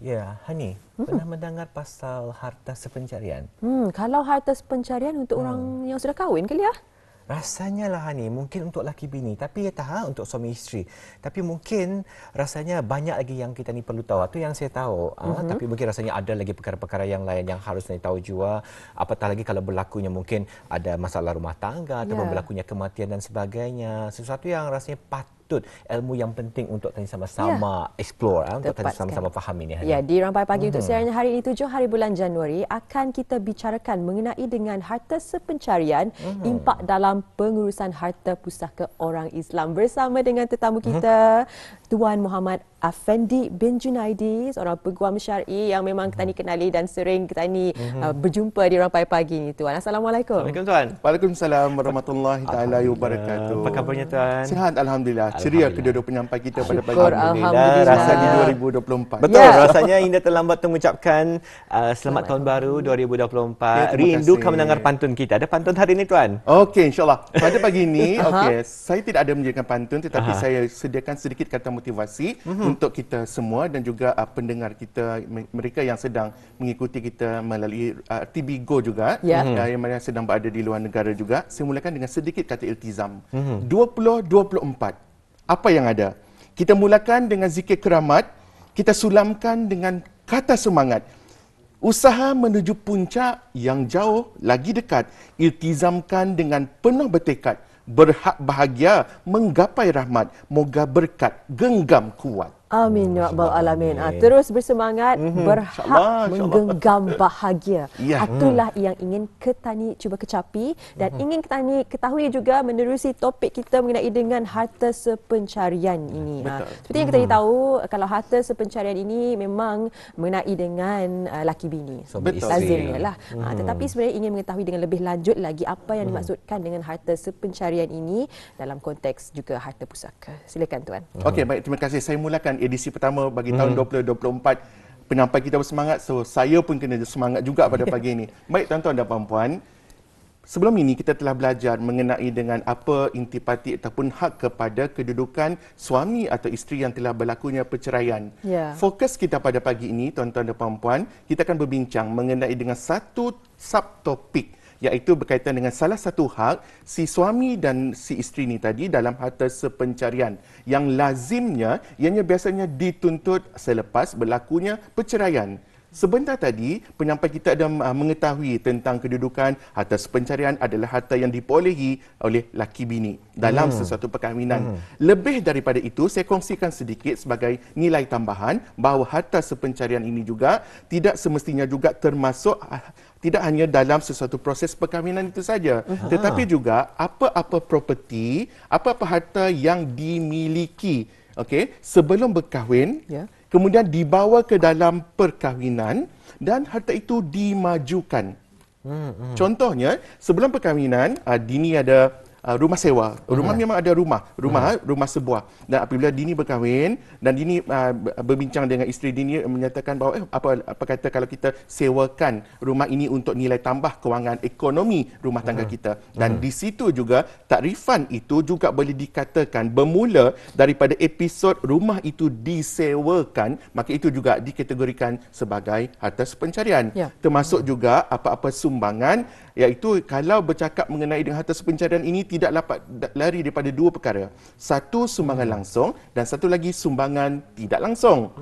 Ya, Hani, pernah mendengar pasal harta sepencarian? Kalau harta pencarian untuk orang yang sudah kahwin kali ya? Rasanya lah Hani, mungkin untuk laki bini, tapi ya tak untuk suami isteri. Tapi mungkin rasanya banyak lagi yang kita ni perlu tahu. Itu yang saya tahu. Tapi mungkin rasanya ada lagi perkara-perkara yang lain yang harus saya tahu juga. Apatah lagi kalau berlakunya mungkin ada masalah rumah tangga ataupun berlakunya kematian dan sebagainya. Sesuatu yang rasanya patut ilmu yang penting untuk tadi sama-sama explore, untuk tadi sama-sama faham ini. Hani. Ya, di Rampai Pagi untuk siaran hari ini 7 hari bulan Januari akan kita bicarakan mengenai dengan harta sepencarian, impak dalam pengurusan harta pusaka orang Islam bersama dengan tetamu kita Tuan Muhammad Afendi bin Junaidi, seorang peguam syar'i yang memang kita ni kenali dan sering kita ni berjumpa di Rampai Pagi ni Tuan. Assalamualaikum. Assalamualaikum Tuan. Waalaikumsalam warahmatullahi taala wabarakatuh. Apa kabarnya Tuan? Sihat alhamdulillah. Ceria kedua-dua penyampai kita pada pagi Syukur, ini. alhamdulillah. Rasanya 2024. Betul, rasanya Indah terlambat mengucapkan selamat tahun baru 2024. Ya, Rindukan mendengar pantun kita. Ada pantun hari ini Tuan? Okey, insyaAllah. Pada pagi ini, saya tidak ada menyediakan pantun tetapi saya sediakan sedikit kata motivasi untuk kita semua dan juga pendengar kita, mereka yang sedang mengikuti kita melalui TV Go juga, yang mana sedang berada di luar negara juga. Saya mulakan dengan sedikit kata iltizam. 2024. Apa yang ada? Kita mulakan dengan zikir keramat, kita sulamkan dengan kata semangat. Usaha menuju puncak yang jauh lagi dekat, iltizamkan dengan penuh bertekad. Berhak bahagia, menggapai rahmat, moga berkat, genggam kuat. Amin ya rabbal alamin. Terus bersemangat, berhak menggenggam bahagia. Itulah yang ingin kita ni cuba kecapi dan ingin kita ni ketahui juga menerusi topik kita mengenai dengan harta sepencarian ini. Seperti yang kita tahu, kalau harta sepencarian ini memang mengenai dengan laki bini. Lazimnya lah. Tetapi sebenarnya ingin mengetahui dengan lebih lanjut lagi apa yang dimaksudkan dengan harta sepencarian ini dalam konteks juga harta pusaka. Silakan Tuan. Okey, baik, terima kasih. Saya mulakan edisi pertama bagi tahun 2024. Penampai kita bersemangat, so saya pun kena semangat juga pada pagi ini. Baik tuan-tuan dan puan-puan, sebelum ini kita telah belajar mengenai dengan apa intipati ataupun hak kepada kedudukan suami atau isteri yang telah berlakunya perceraian. Fokus kita pada pagi ini tuan-tuan dan puan-puan, kita akan berbincang mengenai dengan satu subtopik, iaitu berkaitan dengan salah satu hak si suami dan si isteri ni tadi dalam harta sepencarian yang lazimnya ianya biasanya dituntut selepas berlakunya perceraian. Sebentar tadi, penyampai kita ada mengetahui tentang kedudukan harta sepencarian adalah harta yang diperolehi oleh laki bini dalam sesuatu perkahwinan. Lebih daripada itu, saya kongsikan sedikit sebagai nilai tambahan bahawa harta sepencarian ini juga tidak semestinya juga termasuk tidak hanya dalam sesuatu proses perkahwinan itu saja, tetapi juga apa-apa properti, apa-apa harta yang dimiliki sebelum berkahwin, kemudian dibawa ke dalam perkahwinan dan harta itu dimajukan. Contohnya, sebelum perkahwinan, Dini ada rumah sewa. Rumah memang ada rumah sebuah. Dan apabila Dini berkahwin dan Dini berbincang dengan isteri Dini menyatakan bahawa apa kata kalau kita sewakan rumah ini untuk nilai tambah kewangan ekonomi rumah tangga kita. Dan di situ juga takrifan itu juga boleh dikatakan bermula daripada episod rumah itu disewakan, maka itu juga dikategorikan sebagai harta sepencarian. Termasuk juga apa-apa sumbangan, iaitu kalau bercakap mengenai dengan harta sepencarian ini tidak dapat lari daripada dua perkara. Satu, sumbangan langsung dan satu lagi sumbangan tidak langsung.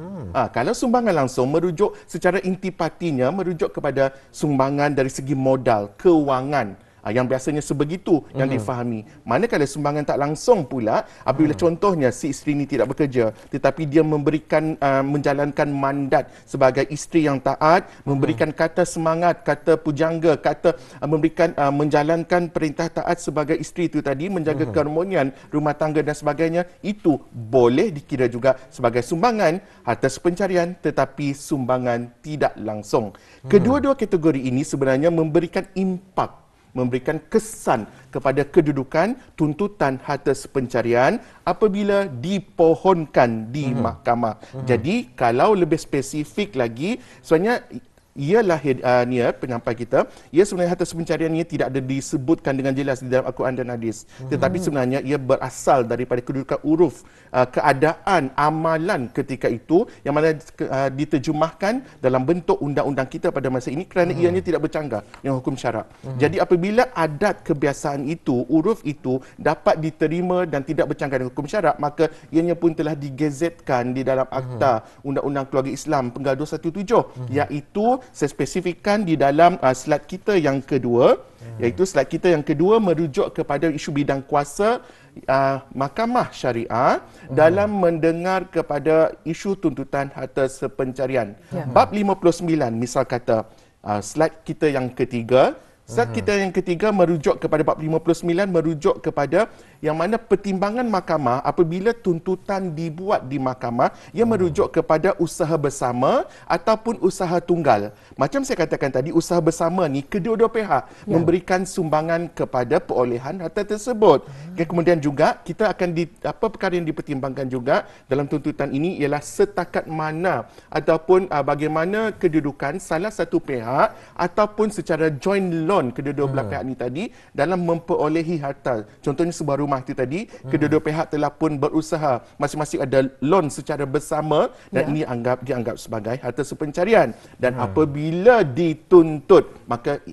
Kalau sumbangan langsung merujuk secara intipatinya merujuk kepada sumbangan dari segi modal, kewangan. Yang biasanya sebegitu yang difahami. Manakala sumbangan tak langsung pula, apabila contohnya si isteri ini tidak bekerja tetapi dia memberikan menjalankan mandat sebagai isteri yang taat, memberikan kata semangat, kata pujangga, kata memberikan menjalankan perintah taat sebagai isteri itu tadi, menjaga keharmonian rumah tangga dan sebagainya, itu boleh dikira juga sebagai sumbangan harta sepencarian tetapi sumbangan tidak langsung. Kedua-dua kategori ini sebenarnya memberikan impak, memberikan kesan kepada kedudukan tuntutan harta sepencarian apabila dipohonkan di mahkamah. Jadi kalau lebih spesifik lagi, sebenarnya ialah penyampai kita, ia sebenarnya harta pencarian ia tidak ada disebutkan dengan jelas di dalam Al-Quran dan hadis. Tetapi sebenarnya ia berasal daripada kedudukan uruf, keadaan, amalan ketika itu yang mana diterjemahkan dalam bentuk undang-undang kita pada masa ini kerana ianya tidak bercanggah dengan hukum syarak. Jadi apabila adat kebiasaan itu, uruf itu dapat diterima dan tidak bercanggah dengan hukum syarak, maka ianya pun telah digazetkan di dalam Akta Undang-Undang Keluarga Islam Penggal 217, iaitu saya spesifikkan di dalam slide kita yang kedua, iaitu slide kita yang kedua merujuk kepada isu bidang kuasa mahkamah syariah dalam mendengar kepada isu tuntutan harta sepencarian. Bab 59 misal kata, slide kita yang ketiga, kita yang ketiga merujuk kepada bab 59, merujuk kepada yang mana pertimbangan mahkamah apabila tuntutan dibuat di mahkamah, ia merujuk kepada usaha bersama ataupun usaha tunggal. Macam saya katakan tadi, usaha bersama ni kedua-dua pihak memberikan sumbangan kepada perolehan harta tersebut. Kemudian juga kita akan perkara yang dipertimbangkan juga dalam tuntutan ini ialah setakat mana ataupun bagaimana kedudukan salah satu pihak ataupun secara joint loan kedua-dua belah pihak ni tadi dalam memperolehi harta. Contohnya sebuah rumah itu tadi, kedua-dua pihak telah pun berusaha, masing-masing ada loan secara bersama dan ini dianggap sebagai harta sepencarian. Dan apabila dituntut, maka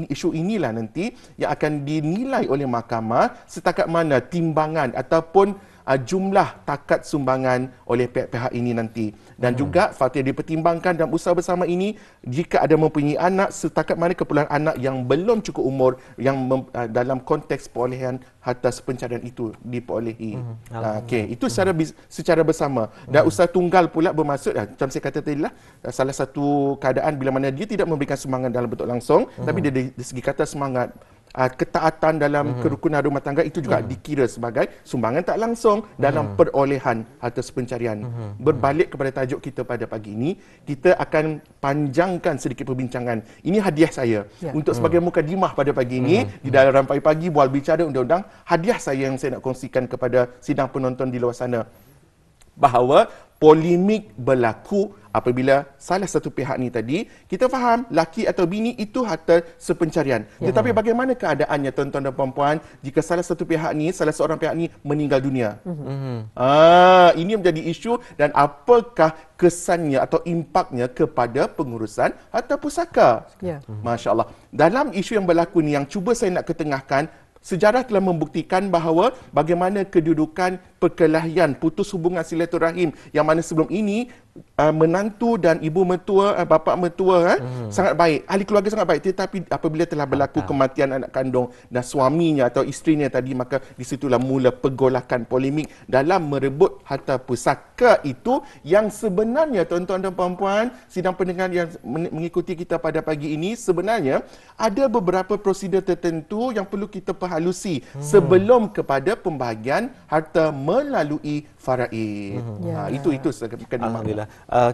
isu inilah nanti yang akan dinilai oleh mahkamah setakat mana timbangan ataupun jumlah takat sumbangan oleh pihak-pihak ini nanti. Dan juga faktor yang dipertimbangkan dalam usaha bersama ini, jika ada mempunyai anak, setakat mana keperluan anak yang belum cukup umur yang dalam konteks perolehan harta sepencarian itu diperolehi. Itu secara bersama. Dan usaha tunggal pula bermaksud, macam saya kata tadi lah, salah satu keadaan bila mana dia tidak memberikan sumbangan dalam bentuk langsung, tapi dari segi kata semangat, ketaatan dalam kerukunan rumah tangga itu juga dikira sebagai sumbangan tak langsung dalam perolehan harta sepencarian. Berbalik kepada tajuk kita pada pagi ini, kita akan panjangkan sedikit perbincangan. Ini hadiah saya untuk sebagai mukadimah pada pagi ini di dalam Rampai Pagi Bual Bicara Undang-Undang. Hadiah saya yang saya nak kongsikan kepada sidang penonton di luar sana, bahawa polemik berlaku apabila salah satu pihak ni tadi, kita faham laki atau bini itu harta sepencarian. Tetapi bagaimana keadaannya tuan-tuan dan puan-puan jika salah satu pihak ni, salah seorang pihak ni meninggal dunia? Ini menjadi isu dan apakah kesannya atau impaknya kepada pengurusan harta pusaka? Masya Allah. Dalam isu yang berlaku ni yang cuba saya nak ketengahkan, sejarah telah membuktikan bahawa bagaimana kedudukan perkelahian, putus hubungan silaturahim yang mana sebelum ini menantu dan ibu mertua, bapa mertua sangat baik, ahli keluarga sangat baik, tetapi apabila telah berlaku kematian anak kandung dan suaminya atau isterinya tadi, maka di situlah mula pergolakan polemik dalam merebut harta pusaka itu yang sebenarnya tuan-tuan dan puan-puan sidang pendengar yang mengikuti kita pada pagi ini, sebenarnya ada beberapa prosedur tertentu yang perlu kita perhalusi sebelum kepada pembahagian harta melalui faraid. Itu Alhamdulillah.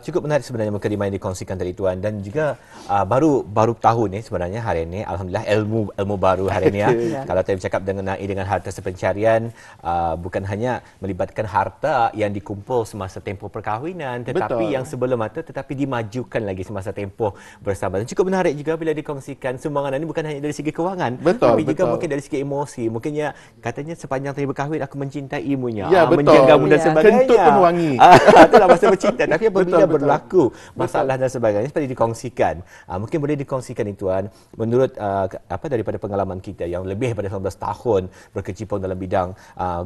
Cukup menarik sebenarnya mukadimah yang dikongsikan tadi tuan, dan juga baru tahun ni sebenarnya hari ini, alhamdulillah ilmu baru hari ini Kalau saya bercakap dengan harta sepencarian, bukan hanya melibatkan harta yang dikumpul semasa tempoh perkahwinan, tetapi yang sebelum itu tetapi dimajukan lagi semasa tempoh bersama. Dan cukup menarik juga bila dikongsikan sumbangan ini bukan hanya dari segi kewangan, tapi juga mungkin dari segi emosi. Mungkinnya katanya sepanjang saya berkahwin aku mencintai ibunya, menjagamu dan sebagainya. Kentut pun wangi. Itulah masa bercinta. Tapi apabila berlaku masalah dan sebagainya seperti dikongsikan, mungkin boleh dikongsikan itu tuan, menurut daripada pengalaman kita yang lebih daripada 19 tahun berkecimpung dalam bidang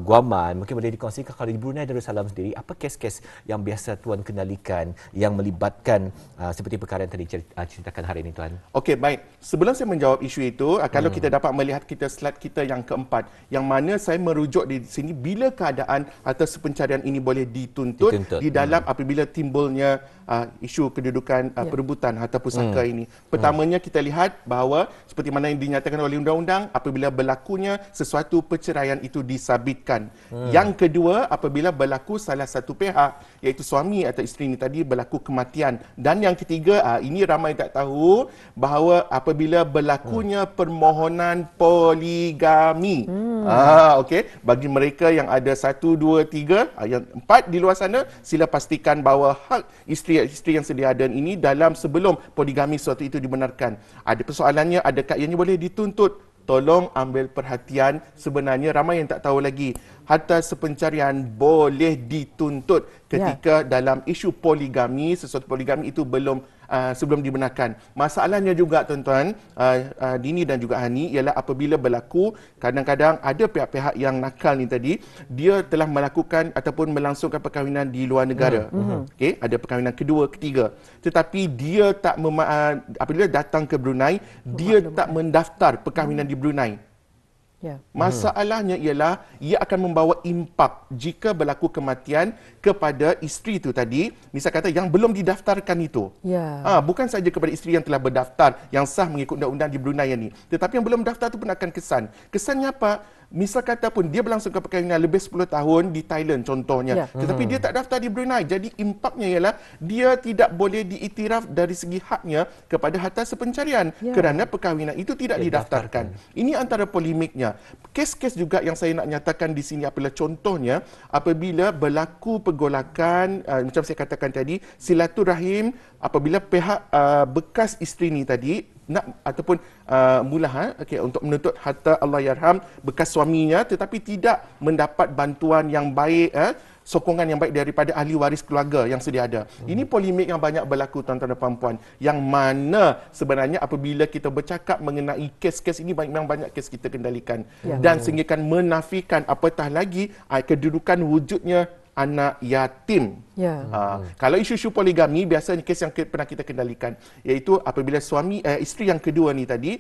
guaman, mungkin boleh dikongsikan kalau di Brunei Darussalam sendiri, apa kes-kes yang biasa tuan kendalikan yang melibatkan seperti perkara yang tadi ceritakan hari ini tuan? Okey, baik. Sebelum saya menjawab isu itu, kalau kita dapat melihat slide kita yang keempat, yang mana saya merujuk di sini bila keadaan atas pencarian ini boleh dituntut. Di dalam apabila timbulnya isu kedudukan perebutan harta pusaka ini. Pertamanya kita lihat bahawa seperti mana yang dinyatakan oleh undang-undang, apabila berlakunya sesuatu perceraian itu disabitkan. Yang kedua, apabila berlaku salah satu pihak, iaitu suami atau isteri ini tadi, berlaku kematian. Dan yang ketiga, ini ramai tak tahu, bahawa apabila berlakunya permohonan poligami. Okey, bagi mereka yang ada 1, 2, 3, Yang 4, di luar sana sila pastikan bahawa hak isteri yang sedia ada ini dalam sebelum poligami suatu itu dibenarkan. Ada persoalannya, adakah ianya boleh dituntut? Tolong ambil perhatian, sebenarnya ramai yang tak tahu lagi. Harta sepencarian boleh dituntut ketika dalam isu poligami, sesuatu poligami itu sebelum dibenarkan. Masalahnya juga tuan-tuan, Dini dan juga Hani, ialah apabila berlaku kadang-kadang ada pihak-pihak yang nakal ni tadi, dia telah melakukan ataupun melangsungkan perkahwinan di luar negara. Okey, ada perkahwinan kedua, ketiga. Tetapi dia tak apabila datang ke Brunei, dia tak mendaftar perkahwinan di Brunei. Masalahnya ialah ia akan membawa impak jika berlaku kematian kepada isteri itu tadi, misal kata yang belum didaftarkan itu. Bukan saja kepada isteri yang telah berdaftar, yang sah mengikut undang-undang di Brunei ini, tetapi yang belum daftar itu pun akan kesan. Kesannya apa? Misal kata pun dia berlangsungkan perkahwinan lebih 10 tahun di Thailand contohnya, tetapi dia tak daftar di Brunei. Jadi impaknya ialah dia tidak boleh diiktiraf dari segi haknya kepada harta sepencarian kerana perkahwinan itu tidak didaftarkan. Ini antara polemiknya. Kes-kes juga yang saya nak nyatakan di sini adalah contohnya apabila berlaku pergolakan, macam saya katakan tadi, silaturahim apabila pihak bekas isteri ni tadi nak ataupun untuk menuntut harta Allahyarham bekas suaminya, tetapi tidak mendapat bantuan yang baik, sokongan yang baik daripada ahli waris keluarga yang sedia ada. Ini polemik yang banyak berlaku tuan-tuan dan puan-puan, yang mana sebenarnya apabila kita bercakap mengenai kes-kes ini, memang banyak kes kita kendalikan dan sehingga menafikan apatah lagi kedudukan wujudnya anak yatim. Kalau isu-isu poligami, biasanya kes yang pernah kita kendalikan iaitu apabila isteri yang kedua ni tadi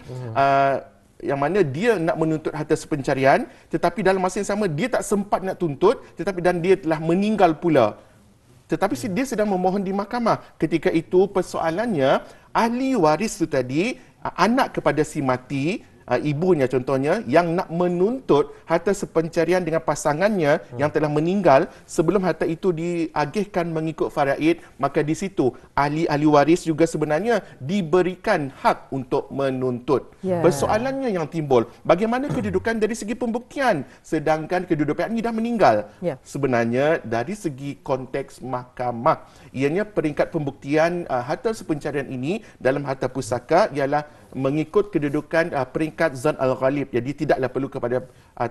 yang mana dia nak menuntut harta sepencarian, tetapi dalam masa yang sama dia tak sempat nak tuntut, dan dia telah meninggal pula. Tetapi dia sedang memohon di mahkamah. Ketika itu persoalannya ahli waris itu tadi, anak kepada si mati, ibunya contohnya, yang nak menuntut harta sepencarian dengan pasangannya yang telah meninggal sebelum harta itu diagihkan mengikut faraid, maka di situ ahli waris juga sebenarnya diberikan hak untuk menuntut. Persoalannya yang timbul, bagaimana kedudukan dari segi pembuktian sedangkan kedua pihak ini dah meninggal? Sebenarnya dari segi konteks mahkamah, ianya peringkat pembuktian harta sepencarian ini dalam harta pusaka ialah mengikut kedudukan peringkat zan al-ghalib. Jadi tidaklah perlu kepada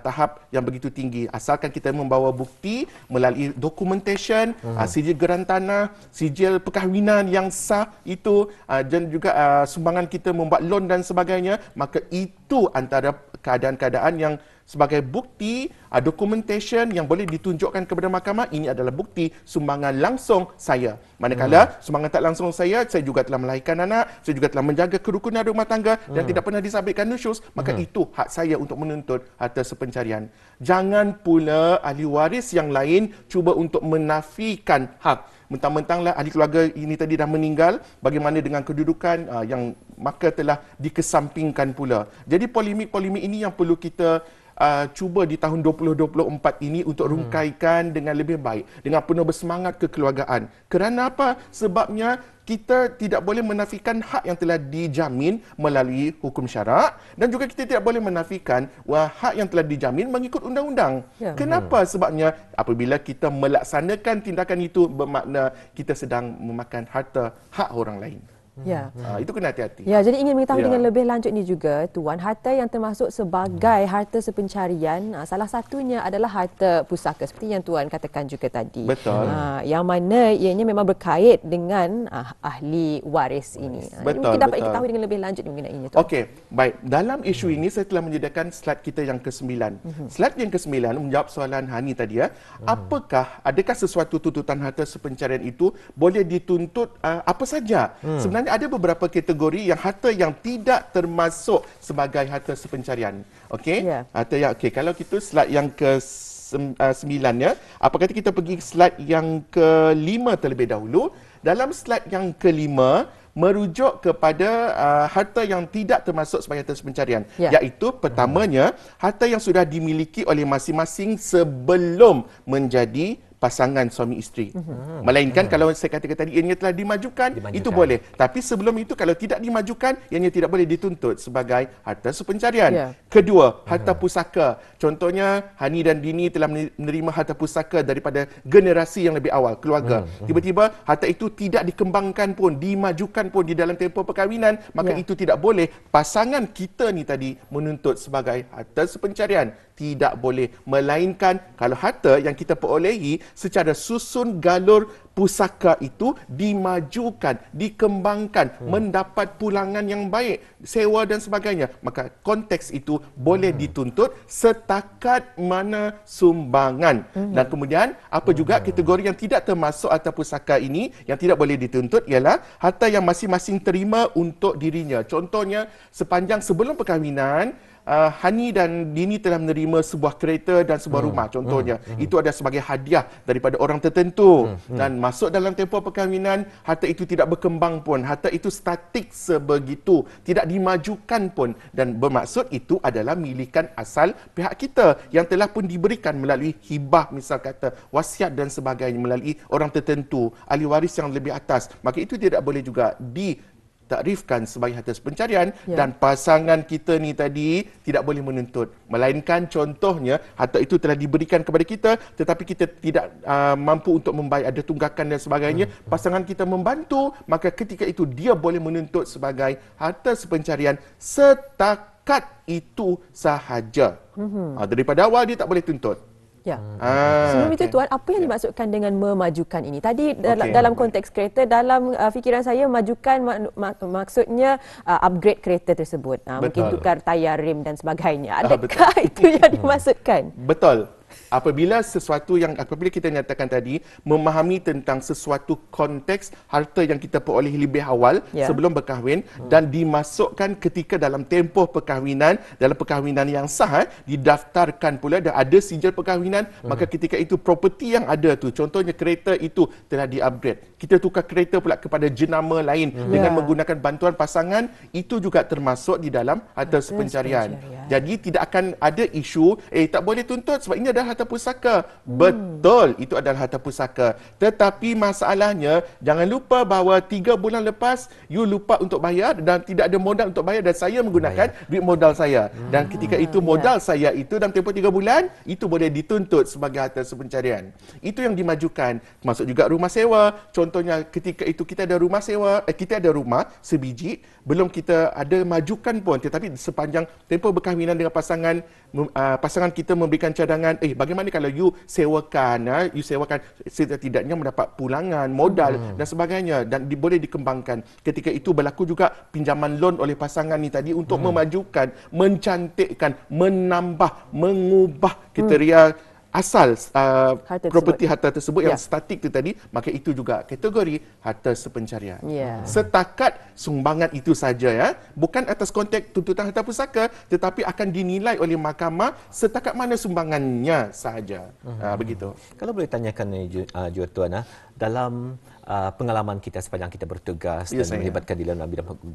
tahap yang begitu tinggi, asalkan kita membawa bukti melalui documentation, sijil geran tanah, sijil perkahwinan yang sah itu, dan juga sumbangan kita membuat loan dan sebagainya, maka itu antara keadaan-keadaan yang sebagai bukti, documentation yang boleh ditunjukkan kepada mahkamah, ini adalah bukti sumbangan langsung saya. Manakala sumbangan tak langsung saya juga telah melahirkan anak, saya juga telah menjaga kerukunan rumah tangga dan tidak pernah disabitkan nusyus, maka itu hak saya untuk menuntut harta sepencarian. Jangan pula ahli waris yang lain cuba untuk menafikan hak. Mentang-mentanglah ahli keluarga ini tadi dah meninggal, bagaimana dengan kedudukan yang maka telah dikesampingkan pula. Jadi polemik-polemik ini yang perlu kita cuba di tahun 2024 ini untuk rungkaikan dengan lebih baik, dengan penuh bersemangat kekeluargaan. Kerana apa? Sebabnya kita tidak boleh menafikan hak yang telah dijamin melalui hukum syarak, dan juga kita tidak boleh menafikan hak yang telah dijamin mengikut undang-undang. Kenapa? Sebabnya apabila kita melaksanakan tindakan itu, bermakna kita sedang memakan harta hak orang lain. Itu kena hati-hati. Jadi ingin mengetahui dengan lebih lanjut ni juga, Tuan, harta yang termasuk sebagai harta sepencarian, salah satunya adalah harta pusaka seperti yang Tuan katakan juga tadi. Betul. Yang mana ianya memang berkait dengan ahli waris ini. Mungkin dapat diketahui dengan lebih lanjut mengenainya, Tuan. Okey, baik. Dalam isu ini saya telah menyediakan slide kita yang ke-9. Slide yang ke-9 menjawab soalan Hani tadi adakah sesuatu tuntutan harta sepencarian itu boleh dituntut apa saja? Sebenarnya ada beberapa kategori yang harta yang tidak termasuk sebagai harta sepencarian. Okey? Kalau kita slide yang ke-9 apa kata kita pergi slide yang ke-5 terlebih dahulu. Dalam slide yang ke-5 merujuk kepada harta yang tidak termasuk sebagai harta sepencarian, iaitu pertamanya harta yang sudah dimiliki oleh masing-masing sebelum menjadi pasangan suami isteri. Melainkan kalau saya katakan tadi ianya telah dimajukan, itu boleh. Tapi sebelum itu kalau tidak dimajukan, ianya tidak boleh dituntut sebagai harta sepencarian. Kedua, harta pusaka. Contohnya Hani dan Dini telah menerima harta pusaka daripada generasi yang lebih awal, keluarga. Tiba-tiba harta itu tidak dikembangkan pun, dimajukan pun di dalam tempoh perkahwinan, maka itu tidak boleh pasangan kita ni tadi menuntut sebagai harta sepencarian. Tidak boleh, melainkan kalau harta yang kita perolehi secara susun galur pusaka itu dimajukan, dikembangkan, mendapat pulangan yang baik, sewa dan sebagainya, maka konteks itu boleh dituntut setakat mana sumbangan. Dan kemudian apa juga kategori yang tidak termasuk harta pusaka ini yang tidak boleh dituntut ialah harta yang masing-masing terima untuk dirinya. Contohnya, sepanjang sebelum perkahwinan, Hani dan Dini telah menerima sebuah kereta dan sebuah rumah contohnya. Itu ada sebagai hadiah daripada orang tertentu. Dan masuk dalam tempoh perkahwinan, harta itu tidak berkembang pun. Harta itu statik sebegitu, tidak dimajukan pun. Dan bermaksud itu adalah milikan asal pihak kita yang telah pun diberikan melalui hibah, misal kata wasiat dan sebagainya, melalui orang tertentu, ahli waris yang lebih atas. Maka itu tidak boleh juga takrifkan sebagai harta pencarian. Dan pasangan kita ni tadi tidak boleh menuntut, melainkan contohnya harta itu telah diberikan kepada kita tetapi kita tidak mampu untuk membayar, ada tunggakan dan sebagainya, pasangan kita membantu, maka ketika itu dia boleh menuntut sebagai harta sepencarian setakat itu sahaja. Daripada awal dia tak boleh tuntut. Sebelum itu Tuan, apa yang dimaksudkan dengan memajukan ini? Tadi dalam konteks kereta, dalam fikiran saya majukan maksudnya upgrade kereta tersebut. Mungkin tukar tayar, rem dan sebagainya. Adakah itu yang dimaksudkan? Betul. Apabila kita nyatakan tadi, memahami tentang sesuatu konteks harta yang kita peroleh lebih awal sebelum berkahwin dan dimasukkan ketika dalam tempoh perkahwinan, dalam perkahwinan yang sah, didaftarkan pula dan ada sijil perkahwinan, maka ketika itu properti yang ada tu, contohnya kereta itu telah di-upgrade. Kita tukar kereta pula kepada jenama lain dengan menggunakan bantuan pasangan, itu juga termasuk di dalam harta sepencarian. Jadi tidak akan ada isu, tak boleh tuntut sebab ini adalah harta pusaka. Betul, itu adalah harta pusaka. Tetapi masalahnya, jangan lupa bahawa 3 bulan lepas, you lupa untuk bayar dan tidak ada modal untuk bayar dan saya menggunakan duit modal saya. Dan ketika itu modal saya itu dalam tempoh 3 bulan, itu boleh dituntut sebagai harta sepencarian. Itu yang dimajukan. Masuk juga rumah sewa. Contohnya ketika itu kita ada rumah sewa, kita ada rumah sebiji, belum kita ada majukan pun, tetapi sepanjang tempoh berkahwinan dengan pasangan kita memberikan cadangan, bagaimana kalau you sewakan setidaknya mendapat pulangan, modal dan sebagainya, dan boleh dikembangkan. Ketika itu berlaku juga pinjaman loan oleh pasangan ni tadi untuk memajukan, mencantikkan, menambah, mengubah kriteria asal properti harta tersebut yang statik itu tadi, maka itu juga kategori harta sepencarian. Setakat sumbangan itu saja, bukan atas konteks tuntutan harta pusaka, tetapi akan dinilai oleh mahkamah setakat mana sumbangannya sahaja. Begitu. Kalau boleh tanyakan juga Tuan, dalam pengalaman kita sepanjang kita bertugas dan melibatkan di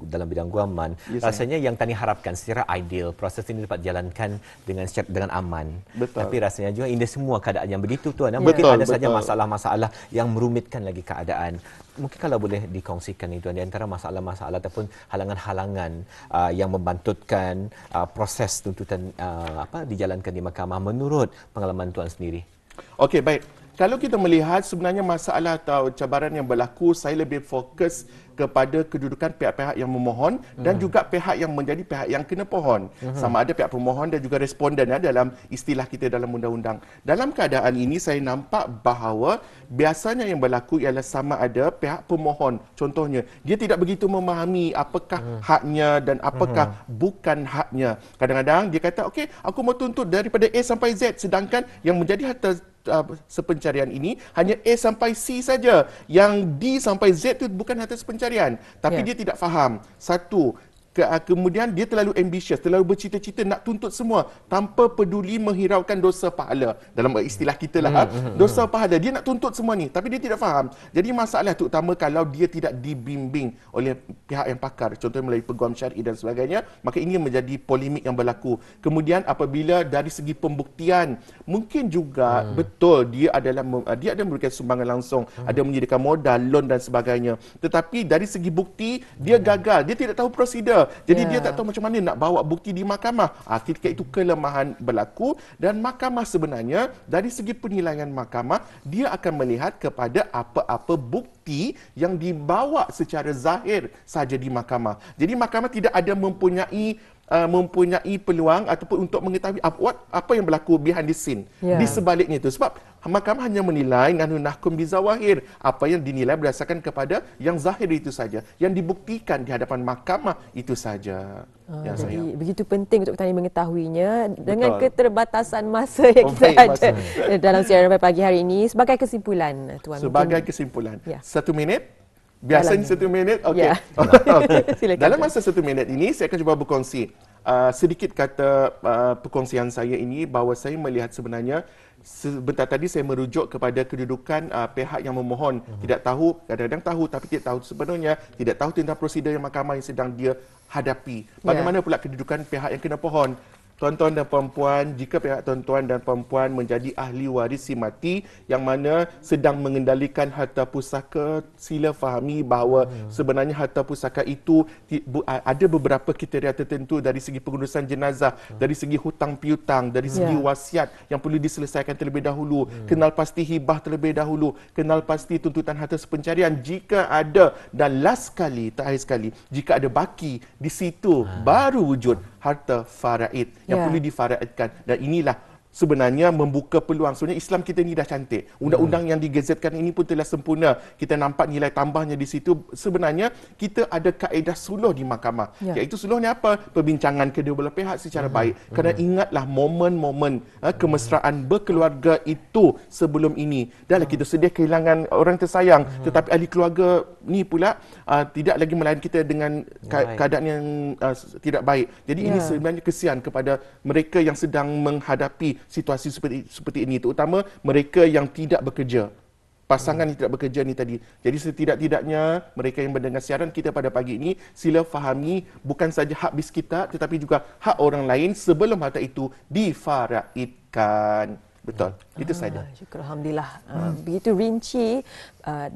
dalam bidang guaman, rasanya yang Tani harapkan secara ideal proses ini dapat dijalankan dengan aman. Tapi rasanya juga ini semua keadaan yang begitu Tuan, mungkin ada saja masalah-masalah yang merumitkan lagi keadaan. Mungkin kalau boleh dikongsikan itu di antara masalah-masalah ataupun halangan-halangan yang membantutkan proses tuntutan dijalankan di mahkamah menurut pengalaman Tuan sendiri. Okey, baik. Kalau kita melihat sebenarnya masalah atau cabaran yang berlaku, saya lebih fokus kepada kedudukan pihak-pihak yang memohon dan juga pihak yang menjadi pihak yang kena pohon. Sama ada pihak pemohon dan juga responden dalam istilah kita dalam undang-undang. Dalam keadaan ini saya nampak bahawa biasanya yang berlaku ialah sama ada pihak pemohon. Contohnya, dia tidak begitu memahami apakah haknya dan apakah bukan haknya. Kadang-kadang dia kata, okey, aku mau tuntut daripada A sampai Z, sedangkan yang menjadi harta sepencarian ini hanya A sampai C saja. Yang D sampai Z itu bukan harta sepencarian. Tapi dia tidak faham. Satu, Kemudian dia terlalu ambitious, terlalu bercita-cita nak tuntut semua tanpa peduli menghiraukan dosa pahala. Dalam istilah kita lah, dosa pahala. Dia nak tuntut semua ni, tapi dia tidak faham. Jadi masalah terutama kalau dia tidak dibimbing oleh pihak yang pakar, contohnya melalui peguam syar'i dan sebagainya, maka ini menjadi polemik yang berlaku. Kemudian apabila dari segi pembuktian, mungkin juga betul dia ada memberikan sumbangan langsung, ada menyediakan modal, loan dan sebagainya. Tetapi dari segi bukti, dia gagal. Dia tidak tahu prosedur. Jadi dia tak tahu macam mana nak bawa bukti di mahkamah. Ketika itu kelemahan berlaku dan mahkamah sebenarnya dari segi penilaian mahkamah, dia akan melihat kepada apa-apa bukti yang dibawa secara zahir saja di mahkamah. Jadi mahkamah tidak ada mempunyai peluang ataupun untuk mengetahui apa yang berlaku behind the scene di sebaliknya itu. Sebab mahkamah hanya menilai nahnu nahkum bizawahir, apa yang dinilai berdasarkan kepada yang zahir itu saja, yang dibuktikan di hadapan mahkamah itu saja. Jadi begitu penting untuk kita mengetahuinya dengan keterbatasan masa yang kita ada dalam siaran pagi hari ini. Sebagai kesimpulan, Tuan. Sebagai kesimpulan, 1 minit. Biasanya 1 minit. Okey. Dalam masa 1 minit ini saya akan cuba berkongsi sedikit kata perkongsian saya ini, bahawa saya melihat sebenarnya sebentar tadi saya merujuk kepada kedudukan pihak yang memohon. Tidak tahu, kadang-kadang tahu tapi tidak tahu sebenarnya, tidak tahu tentang prosedur yang mahkamah yang sedang dia hadapi. Bagaimana pula kedudukan pihak yang kena pohon? Tuan-tuan dan puan-puan, jika pihak tuan-tuan dan puan-puan menjadi ahli warisi mati yang mana sedang mengendalikan harta pusaka, sila fahami bahawa sebenarnya harta pusaka itu ada beberapa kriteria tertentu dari segi pengurusan jenazah, dari segi hutang piutang, dari segi wasiat yang perlu diselesaikan terlebih dahulu, kenal pasti hibah terlebih dahulu, kenal pasti tuntutan harta sepencarian jika ada, dan terakhir sekali, jika ada baki di situ baru wujud harta faraid yang perlu difaraidkan. Dan inilah sebenarnya membuka peluang. Sebenarnya Islam kita ni dah cantik. Undang-undang yang digazetkan ini pun telah sempurna. Kita nampak nilai tambahnya di situ. Sebenarnya kita ada kaedah suluh di mahkamah. Iaitu suluh ni apa? Perbincangan kedua belah pihak secara baik. Kerana ingatlah momen-momen kemesraan berkeluarga itu sebelum ini. Dahlah kita sedia kehilangan orang tersayang, tetapi ahli keluarga ni pula tidak lagi melayan kita dengan keadaan yang tidak baik. Jadi ini sebenarnya kesian kepada mereka yang sedang menghadapi situasi seperti ini, terutama mereka yang tidak bekerja, pasangan yang tidak bekerja ni tadi. Jadi setidak-tidaknya mereka yang mendengar siaran kita pada pagi ini, sila fahami bukan saja hak bis kita tetapi juga hak orang lain sebelum harta itu difaraidkan. Betul. Itu saja. Syukur Alhamdulillah. Begitu rinci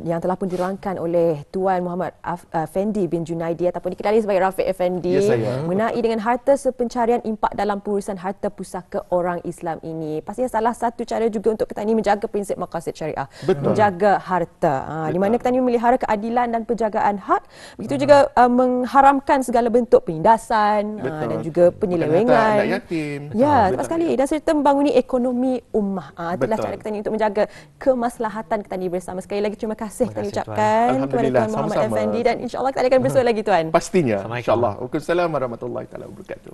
yang telah pun dirangkan oleh Tuan Muhammad Effendi bin Junaidi ataupun dikenali sebagai Rafiq Effendi mengenai dengan harta sepencarian impak dalam pengurusan harta pusaka orang Islam ini. Pastinya salah satu cara juga untuk kita ini menjaga prinsip maqasid syariah. Menjaga harta. Di mana kita ini memelihara keadilan dan penjagaan hak. Begitu juga mengharamkan segala bentuk penindasan dan juga penyelewengan. Anak yatim. Ya, tepat sekali. Dan serta membangun ekonomi ummah. Itulah cara kita ni untuk menjaga kemaslahatan kita ni bersama. Sekali lagi terima kasih kita ucapkan kepada Tuan Muhammad Effendi dan insya-Allah kita akan bersua lagi Tuan. Pastinya. Insya-Allah. Waalaikumsalam warahmatullahi taala wabarakatuh.